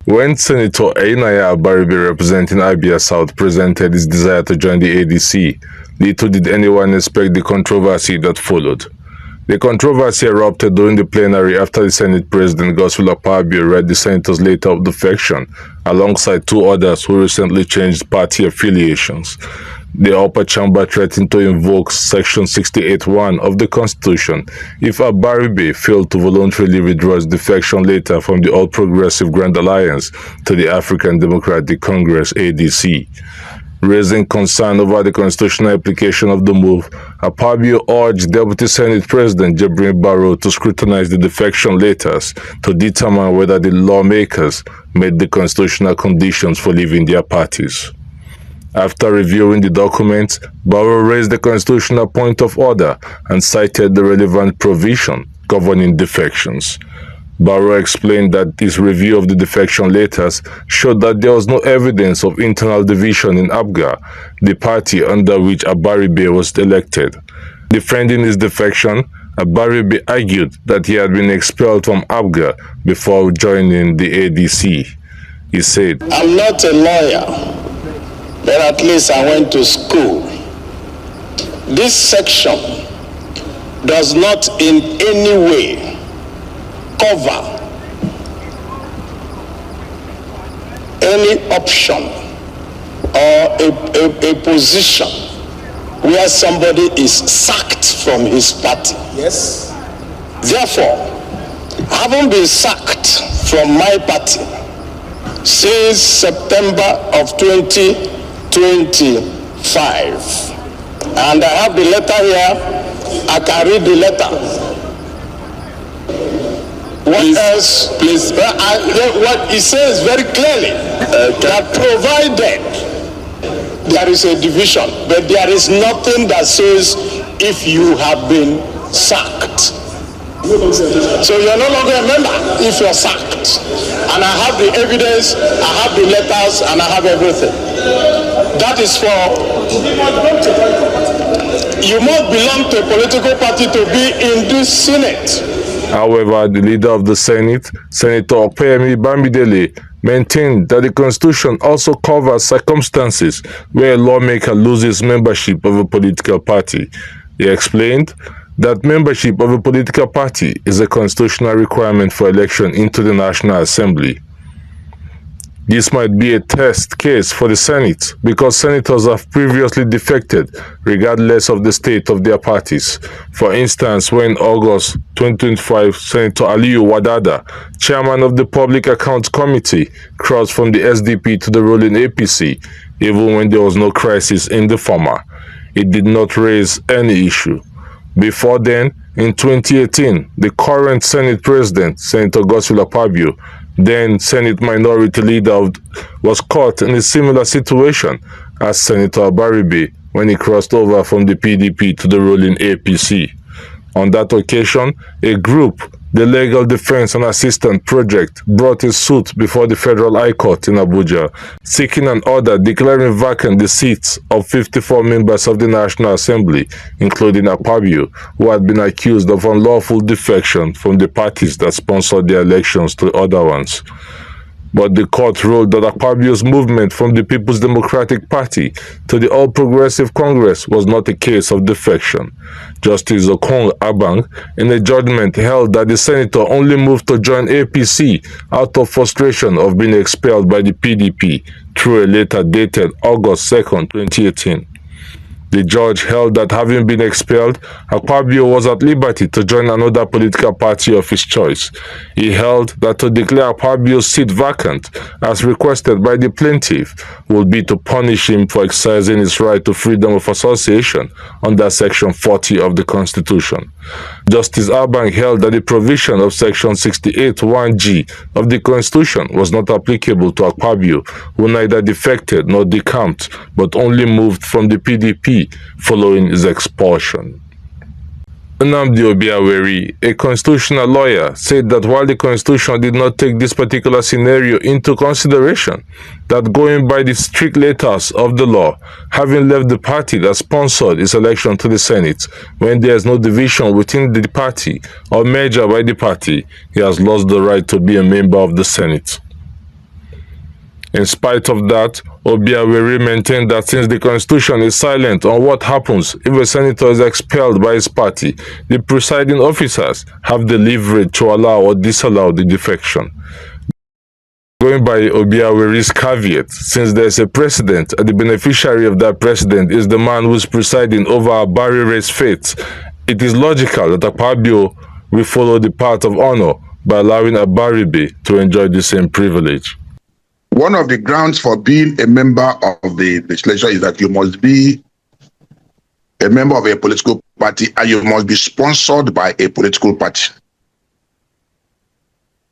When Senator Abaribe representing Abia South presented his desire to join the ADC, little did anyone expect the controversy that followed. The controversy erupted during the plenary after the Senate President Akpabio read the senator's letter of defection alongside two others who recently changed party affiliations. The upper chamber threatened to invoke Section 68(1) of the Constitution if Abaribe failed to voluntarily withdraw his defection letter from the All Progressive Grand Alliance to the African Democratic Congress (ADC). Raising concern over the constitutional implication of the move, Akpabio urged Deputy Senate President Jibrin Barrow to scrutinize the defection letters to determine whether the lawmakers met the constitutional conditions for leaving their parties. After reviewing the documents, Barrow raised the constitutional point of order and cited the relevant provision governing defections. Barrow explained that his review of the defection letters showed that there was no evidence of internal division in ABGA, the party under which Abaribe was elected. Defending his defection, Abaribe argued that he had been expelled from ABGA before joining the ADC. He said, "I'm not a lawyer, but at least I went to school. This section does not in any way cover any option or a position where somebody is sacked from his party. Yes. Therefore, having been sacked from my party since September of 2025, and I have the letter here. I can read the letter. What else? Please. What he says very clearly that provided there is a division, but there is nothing that says if you have been sacked. So you're no longer a member if you're sacked. And I have the evidence, I have the letters, and I have everything. That is for, you must belong to a political party to be in this Senate. However, the leader of the Senate, Senator Akpabio, maintained that the Constitution also covers circumstances where a lawmaker loses membership of a political party. He explained that membership of a political party is a constitutional requirement for election into the National Assembly. This might be a test case for the Senate because senators have previously defected regardless of the state of their parties. For instance, when in August 2025, Senator Aliyu Wadada, chairman of the Public Accounts Committee, crossed from the SDP to the ruling APC, even when there was no crisis in the former. It did not raise any issue. Before then, in 2018, the current Senate President, Senator Akpabio, then Senate Minority Leader, was caught in a similar situation as Senator Abaribe when he crossed over from the PDP to the ruling APC. On that occasion, a group, the Legal Defense and Assistance Project, brought a suit before the Federal High Court in Abuja, seeking an order declaring vacant the seats of 54 members of the National Assembly, including Akpabio, who had been accused of unlawful defection from the parties that sponsored the elections to other ones. But the court ruled that Akpabio's movement from the People's Democratic Party to the All Progressive Congress was not a case of defection. Justice Okong Abang, in a judgment, held that the senator only moved to join APC out of frustration of being expelled by the PDP through a letter dated August 2, 2018. The judge held that having been expelled, Akpabio was at liberty to join another political party of his choice. He held that to declare Akpabio's seat vacant, as requested by the plaintiff, would be to punish him for exercising his right to freedom of association under Section 40 of the Constitution. Justice Abang held that the provision of Section 68(1)(g) of the Constitution was not applicable to Akpabio, who neither defected nor decamped, but only moved from the PDP following his expulsion. Nnamdi Obiaweri, a constitutional lawyer, said that while the Constitution did not take this particular scenario into consideration, that going by the strict letters of the law, having left the party that sponsored his election to the Senate, when there is no division within the party or merger by the party, he has lost the right to be a member of the Senate. In spite of that, Obiawere maintained that since the constitution is silent on what happens if a senator is expelled by his party, the presiding officers have the leverage to allow or disallow the defection. Going by Obiawere's caveat, since there is a precedent and the beneficiary of that precedent is the man who is presiding over Abaribe's fate, it is logical that Akpabio will follow the path of honor by allowing Abaribe to enjoy the same privilege. One of the grounds for being a member of the legislature is that you must be a member of a political party and you must be sponsored by a political party.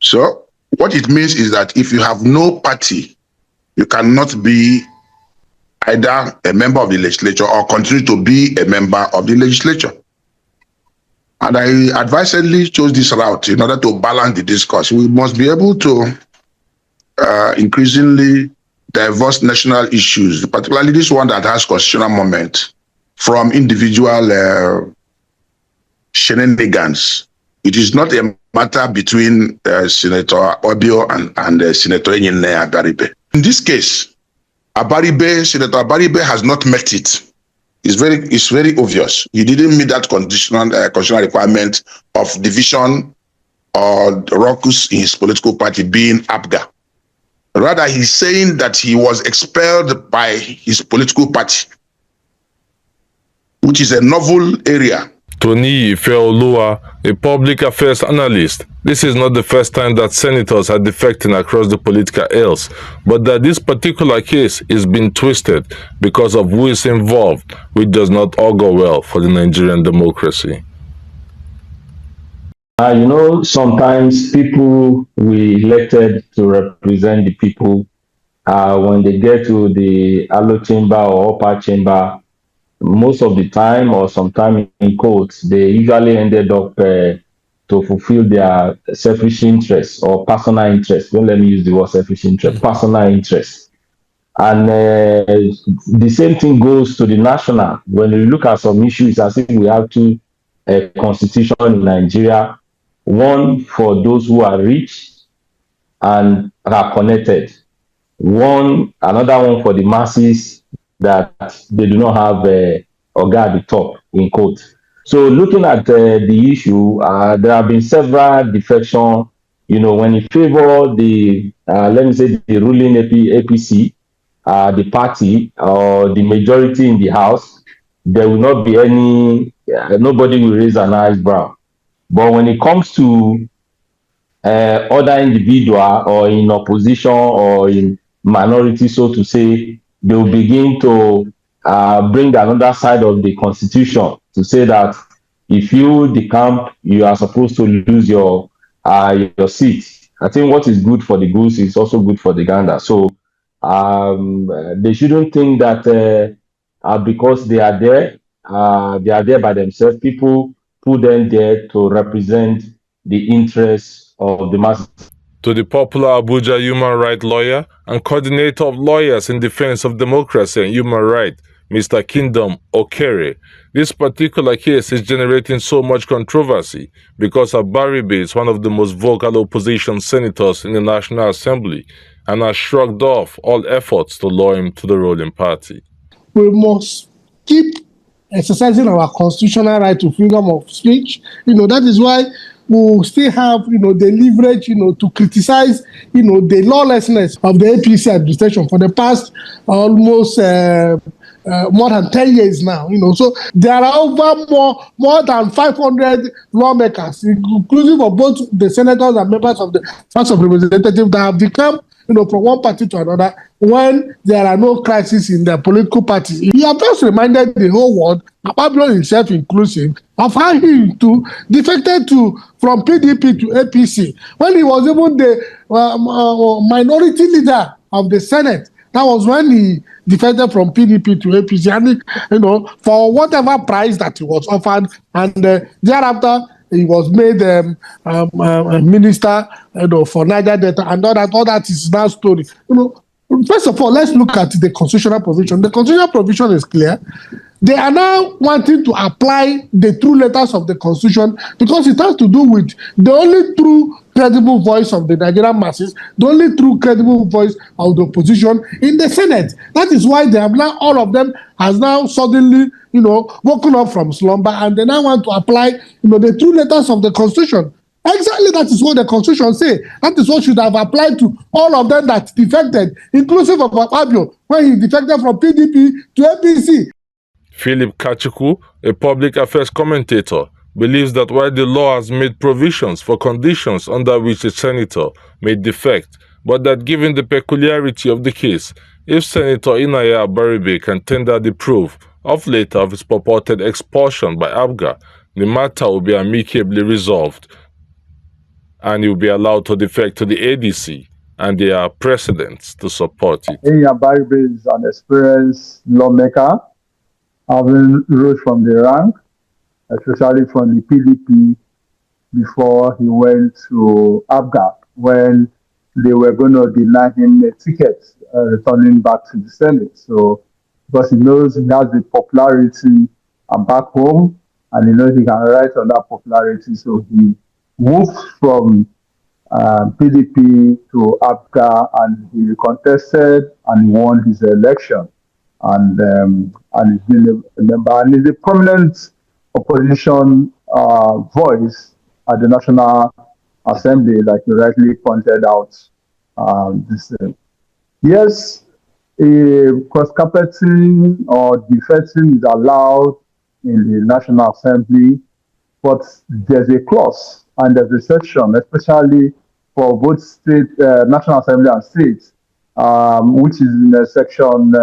So what it means is that if you have no party, you cannot be either a member of the legislature or continue to be a member of the legislature. And I advisedly chose this route in order to balance the discourse. We must be able to increasingly diverse national issues, particularly this one that has constitutional moment, from individual shenanigans. It is not a matter between Senator Akpabio and Senator Abaribe. In this case, Senator Abaribe has not met it. It's very obvious. He didn't meet that constitutional requirement of division or raucous in his political party being APGA. Rather, he's saying that he was expelled by his political party, which is a novel area. Tony Ifeoluwa, a public affairs analyst, this is not the first time that senators are defecting across the political aisles, but that this particular case is being twisted because of who is involved, which does not augur well for the Nigerian democracy. Sometimes people we elected to represent the people, when they get to the Alo chamber or upper chamber, most of the time or sometime in courts, they usually ended up to fulfill their selfish interests or personal interests. Don't let me use the word selfish interest, personal interests. And the same thing goes to the national. When we look at some issues, as if we have two constitutions in Nigeria, one for those who are rich and are connected, another one for the masses that they do not have Oga at the top, in quote. So looking at the issue, there have been several defections, when it favor the, let me say, the ruling APC, the party, or the majority in the House, there will not be nobody will raise an eyebrow. But when it comes to other individual or in opposition or in minority, so to say, they will begin to bring another side of the constitution to say that if you decamp, you are supposed to lose your seat. I think what is good for the goose is also good for the gander. So they shouldn't think that because they are there by themselves. People put them there to represent the interests of the masses. To the popular Abuja human rights lawyer and coordinator of lawyers in defense of democracy and human rights, Mr. Kingdom Okere, this particular case is generating so much controversy because Abaribe is one of the most vocal opposition senators in the National Assembly and has shrugged off all efforts to lure him to the ruling party. We must keep exercising our constitutional right to freedom of speech. That is why we still have, the leverage, to criticize, the lawlessness of the APC administration for the past almost more than 10 years now. So there are over more than 500 lawmakers, inclusive of both the senators and members of the House of Representatives, that have become, from one party to another when there are no crises in their political parties. He has just reminded the whole world, Akpabio himself inclusive, of how he too defected from PDP to APC when he was even the minority leader of the Senate. That was when he defected from PDP to APC, and for whatever price that he was offered, and thereafter he was made a minister, for Niger Delta, and all that is now story. First of all, let's look at the constitutional provision. The constitutional provision is clear They are now wanting to apply the true letters of the constitution because it has to do with the only true credible voice of the Nigerian masses, the only true credible voice of the opposition in the Senate. That is why they have now, all of them has now suddenly, woken up from slumber, and they now want to apply, the true letters of the constitution. Exactly, that is what the constitution say. That is what should have applied to all of them that defected, inclusive of Akpabio, when he defected from PDP to APC. Philip Kachuku, a public affairs commentator, believes that while the law has made provisions for conditions under which a senator may defect, but that given the peculiarity of the case, if Senator Inaya Abaribe can tender the proof of later of his purported expulsion by ABGA, the matter will be amicably resolved and he will be allowed to defect to the ADC, and there are precedents to support it. Abaribe is an experienced lawmaker, having rose from the rank, especially from the PDP, before he went to ABGA when they were going to deny him a ticket, returning back to the Senate. So, because he knows he has the popularity back home, and he knows he can write on that popularity, so he moved from PDP to ABGA, and he contested and won his election. And he's been a member, and he's a prominent opposition voice at the National Assembly, like you rightly pointed out. Yes, cross-carpeting or defecting is allowed in the National Assembly, but there's a clause and there's a section, especially for both state, National Assembly and states, which is in section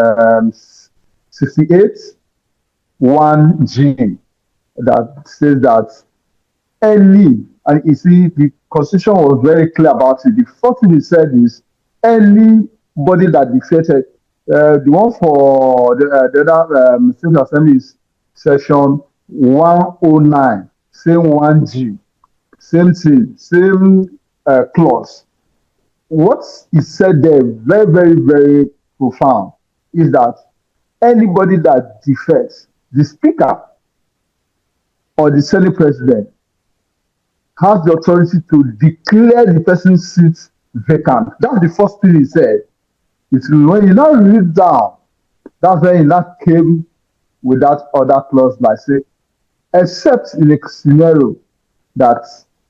68, 1G, that says that any, and you see, the Constitution was very clear about it. The first thing it said is anybody that defected, the one for the other State Assembly is section 109, same 1G, same thing, same clause. What is said there, very, very, very profound, is that anybody that defects, the Speaker or the Senate President has the authority to declare the person's seat vacant. That's the first thing he said. It's when you now read down, that's when he now came with that other clause, like say, except in a scenario that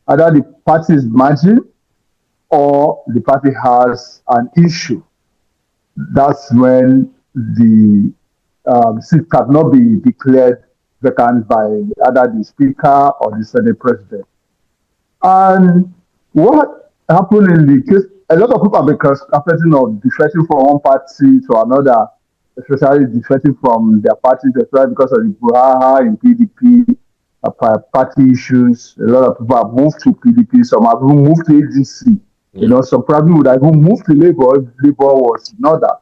either the party is merging or the party has an issue. That's when the seat cannot be declared vacant by either the Speaker or the Senate President. And what happened in the case, a lot of people have been cross-carpeting of defecting from one party to another, especially defecting from their parties, especially because of the Buhaha in PDP, party issues. A lot of people have moved to PDP, some have even moved to ADC. Some probably would have even moved to Labour if Labour was not that.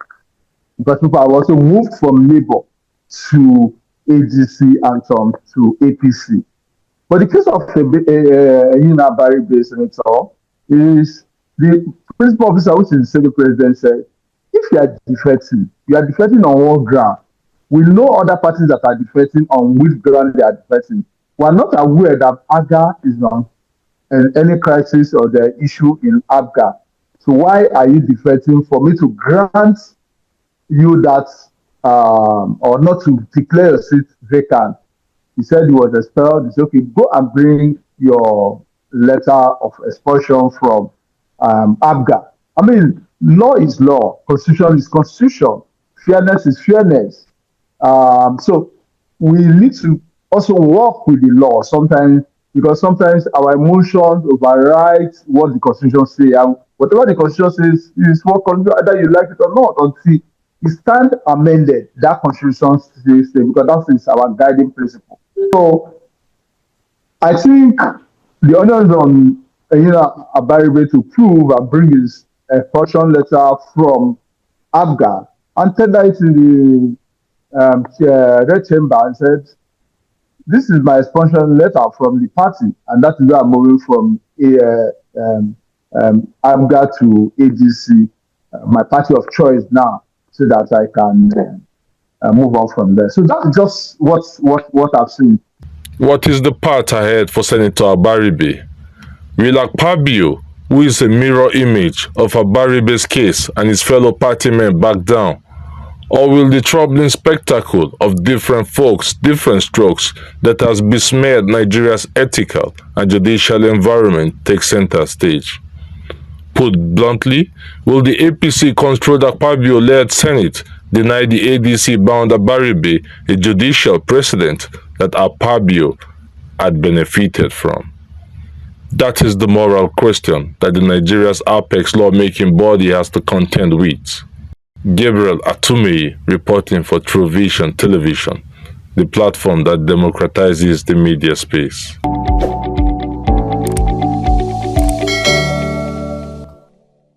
Because people have also moved from Labour to ADC and some to APC. But the case of Abaribe Senator is the principal officer, which is the Senate President, said, if you are defecting on one ground. We know other parties that are defecting on which ground they are defecting. We are not aware that ABGA is on any crisis or the issue in ABGA. So why are you defecting for me to grant you that or not to declare your seat vacant? He said he was expelled. He said, okay, go and bring your letter of expulsion from ABGA. I mean, law is law, constitution is constitution, fairness is fairness. So we need to also work with the law sometimes, because sometimes our emotions override what the constitution says. And whatever the constitution says is what constitution, either you like it or not, until it stands amended, that constitution says, because that is our guiding principle. So I think the onus on Abaribe to prove and bring his expulsion letter from ABGA and tender it in the Red Chamber and said, this is my expulsion letter from the party, and that is where I'm moving from ABGA to ADC, my party of choice now, so that I can move on from there. So that's just what I've seen. What is the path ahead for Senator Abaribe? Will Akpabio, who is a mirror image of Abaribe's case, and his fellow party men back down? Or will the troubling spectacle of different folks, different strokes that has besmeared Nigeria's ethical and judicial environment take center stage? Put bluntly, will the APC-controlled Akpabio-led Senate deny the ADC-bound Abaribe a judicial precedent that Akpabio had benefited from? That is the moral question that the Nigeria's apex lawmaking body has to contend with. Gabriel Atumei reporting for True Vision Television, the platform that democratizes the media space.